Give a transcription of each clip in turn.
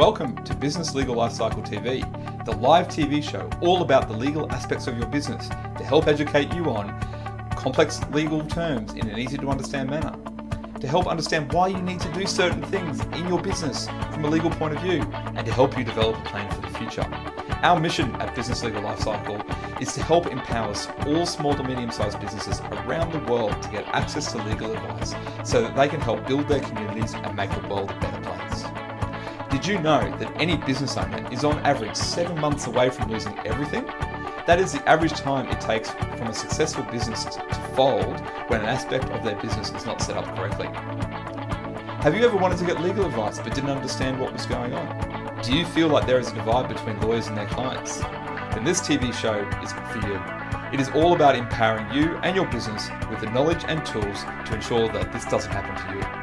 Welcome to Business Legal Lifecycle TV, the live TV show all about the legal aspects of your business to help educate you on complex legal terms in an easy to understand manner, to help understand why you need to do certain things in your business from a legal point of view, and to help you develop a plan for the future. Our mission at Business Legal Lifecycle is to help empower all small to medium-sized businesses around the world to get access to legal advice so that they can help build their communities and make the world a better place. Did you know that any business owner is on average 7 months away from losing everything? That is the average time it takes from a successful business to fold when an aspect of their business is not set up correctly. Have you ever wanted to get legal advice but didn't understand what was going on? Do you feel like there is a divide between lawyers and their clients? Then this TV show is for you. It is all about empowering you and your business with the knowledge and tools to ensure that this doesn't happen to you.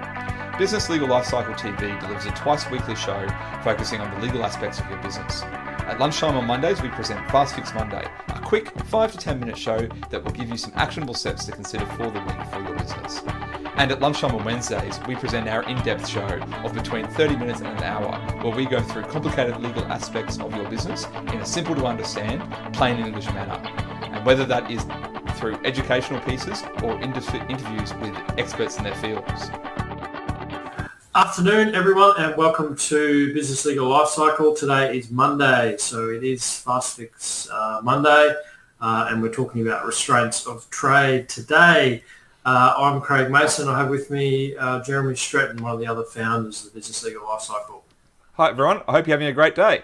Business Legal Lifecycle TV delivers a twice-weekly show focusing on the legal aspects of your business. At lunchtime on Mondays, we present Fast Fix Monday, a quick 5 to 10 minute show that will give you some actionable steps to consider for the week for your business. And at lunchtime on Wednesdays, we present our in-depth show of between 30 minutes and an hour, where we go through complicated legal aspects of your business in a simple to understand, plain English manner. And whether that is through educational pieces or interviews with experts in their fields. Afternoon, everyone, and welcome to Business Legal Lifecycle. Today is Monday, so it is Fast Fix Monday, and we're talking about restraints of trade today. I'm Craig Mason. I have with me Jeremy Stretton, one of the other founders of the Business Legal Lifecycle. Hi, everyone. I hope you're having a great day.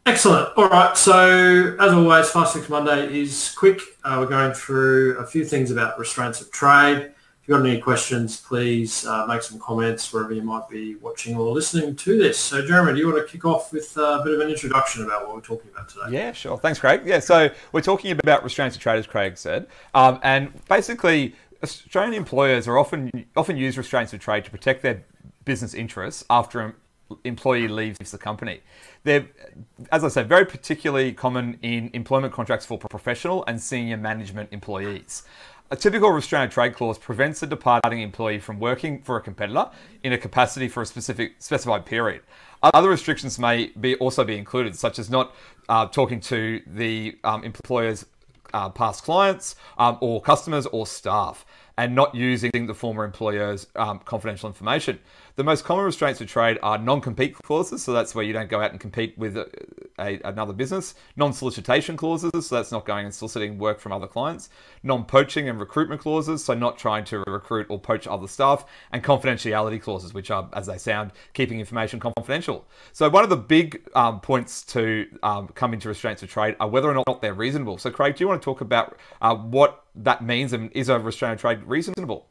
Excellent. All right. So, as always, Fast Fix Monday is quick. We're going through a few things about restraints of trade. If you've got any questions, please make some comments wherever you might be watching or listening to this. So, Jeremy, do you want to kick off with a bit of an introduction about what we're talking about today? Yeah, sure. Thanks, Craig. Yeah, so we're talking about restraints of trade, as Craig said. And basically, Australian employers are often use restraints of trade to protect their business interests after an employee leaves the company. They're, as I said, very particularly common in employment contracts for professional and senior management employees. A typical restraint of trade clause prevents a departing employee from working for a competitor in a capacity for a specified period. Other restrictions may also be included, such as not talking to the employer's past clients or customers or staff, and not using the former employer's confidential information. The most common restraints of trade are non-compete clauses, so that's where you don't go out and compete with another business. Non-solicitation clauses, so that's not going and soliciting work from other clients. Non-poaching and recruitment clauses, so not trying to recruit or poach other staff. And confidentiality clauses, which are, as they sound, keeping information confidential. So one of the big points to come into restraints of trade are whether or not they're reasonable. So Craig, do you want to talk about what that means, and is a restraint of trade reasonable?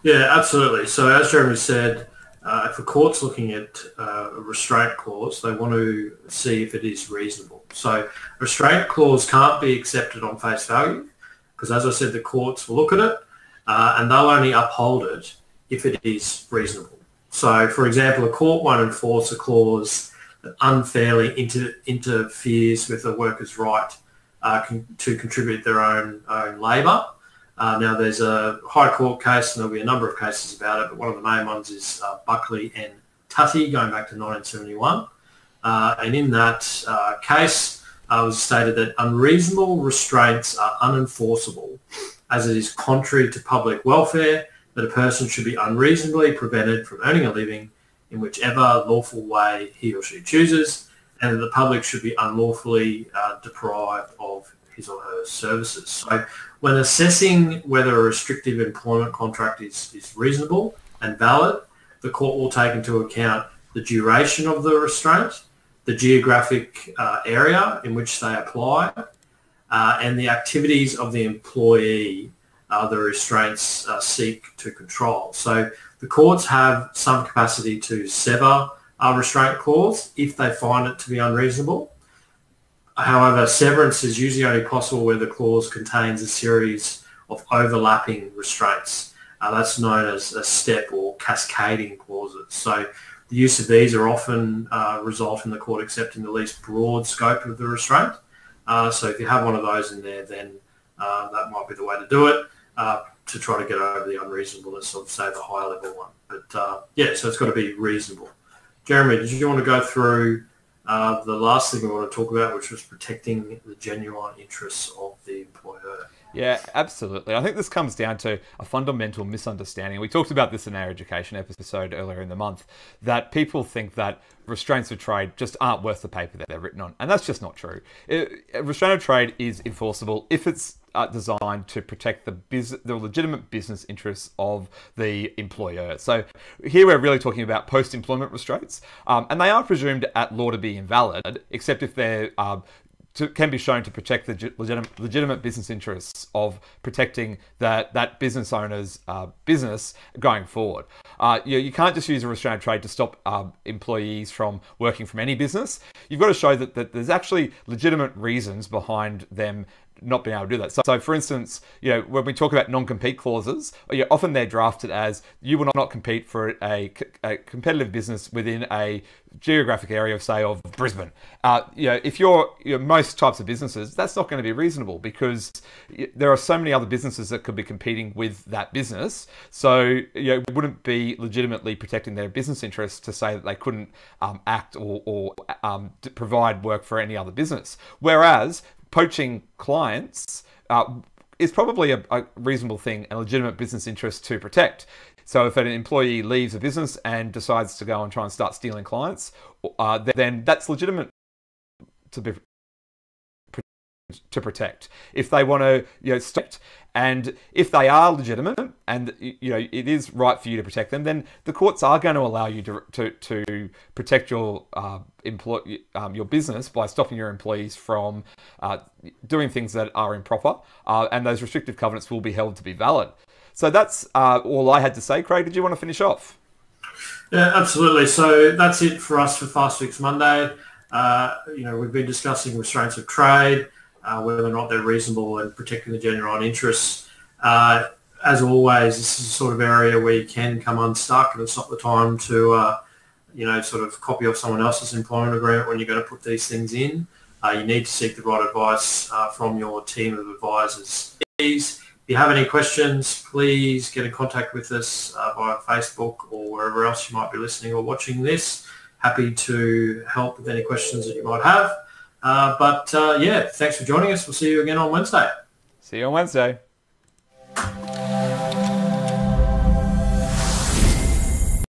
Yeah, absolutely. So as Jeremy said, if a court's looking at a restraint clause, they want to see if it is reasonable. So a restraint clause can't be accepted on face value because, as I said, the courts will look at it and they'll only uphold it if it is reasonable. So, for example, a court won't enforce a clause that unfairly interferes with a worker's right to contribute their own labour. Now, there's a High Court case, and there'll be a number of cases about it, but one of the main ones is Buckley and Tutty, going back to 1971. And in that case, it was stated that unreasonable restraints are unenforceable, as it is contrary to public welfare that a person should be unreasonably prevented from earning a living in whichever lawful way he or she chooses, and that the public should be unlawfully deprived of his or her services. So when assessing whether a restrictive employment contract is reasonable and valid, the court will take into account the duration of the restraint, the geographic area in which they apply, and the activities of the employee the restraints seek to control. So the courts have some capacity to sever a restraint clause if they find it to be unreasonable. However, severance is usually only possible where the clause contains a series of overlapping restraints. That's known as a step or cascading clauses. So the use of these are often result in the court accepting the least broad scope of the restraint. So if you have one of those in there, then that might be the way to do it to try to get over the unreasonableness of, say, the higher level one. But yeah, so it's got to be reasonable. Jeremy, did you want to go through the last thing we want to talk about, which was protecting the genuine interests of the employer? Yeah, absolutely. I think this comes down to a fundamental misunderstanding. We talked about this in our education episode earlier in the month, that people think that restraints of trade just aren't worth the paper that they're written on. And that's just not true. Restraint of trade is enforceable if it's designed to protect the legitimate business interests of the employer. So here we're really talking about post-employment restraints, and they are presumed at law to be invalid, except if they're can be shown to protect the legitimate business interests of protecting that business owner's business going forward. You can't just use a restraint of trade to stop employees from working from any business. You've got to show that there's actually legitimate reasons behind them not being able to do that. So for instance, when we talk about non-compete clauses, often they're drafted as you will not compete for a competitive business within a geographic area of, say, of Brisbane. If you're most types of businesses, that's not going to be reasonable because there are so many other businesses that could be competing with that business. So it wouldn't be legitimately protecting their business interests to say that they couldn't act or provide work for any other business. Whereas poaching clients is probably a reasonable thing, a legitimate business interest to protect. So if an employee leaves a business and decides to go and try and start stealing clients, then that's legitimate to protect. If they want to, stop, and if they are legitimate and it is right for you to protect them, then the courts are going to allow you to protect your your business by stopping your employees from doing things that are improper, and those restrictive covenants will be held to be valid. So that's all I had to say. Craig, did you want to finish off? Yeah, absolutely. So that's it for us for Fast Fix Monday. We've been discussing restraints of trade, whether or not they're reasonable and protecting the genuine interests. As always, this is the sort of area where you can come unstuck, and it's not the time to, sort of copy off someone else's employment agreement when you're going to put these things in. You need to seek the right advice from your team of advisors. Please, if you have any questions, please get in contact with us via Facebook or wherever else you might be listening or watching this. Happy to help with any questions that you might have. Thanks for joining us. We'll see you again on Wednesday. See you on Wednesday.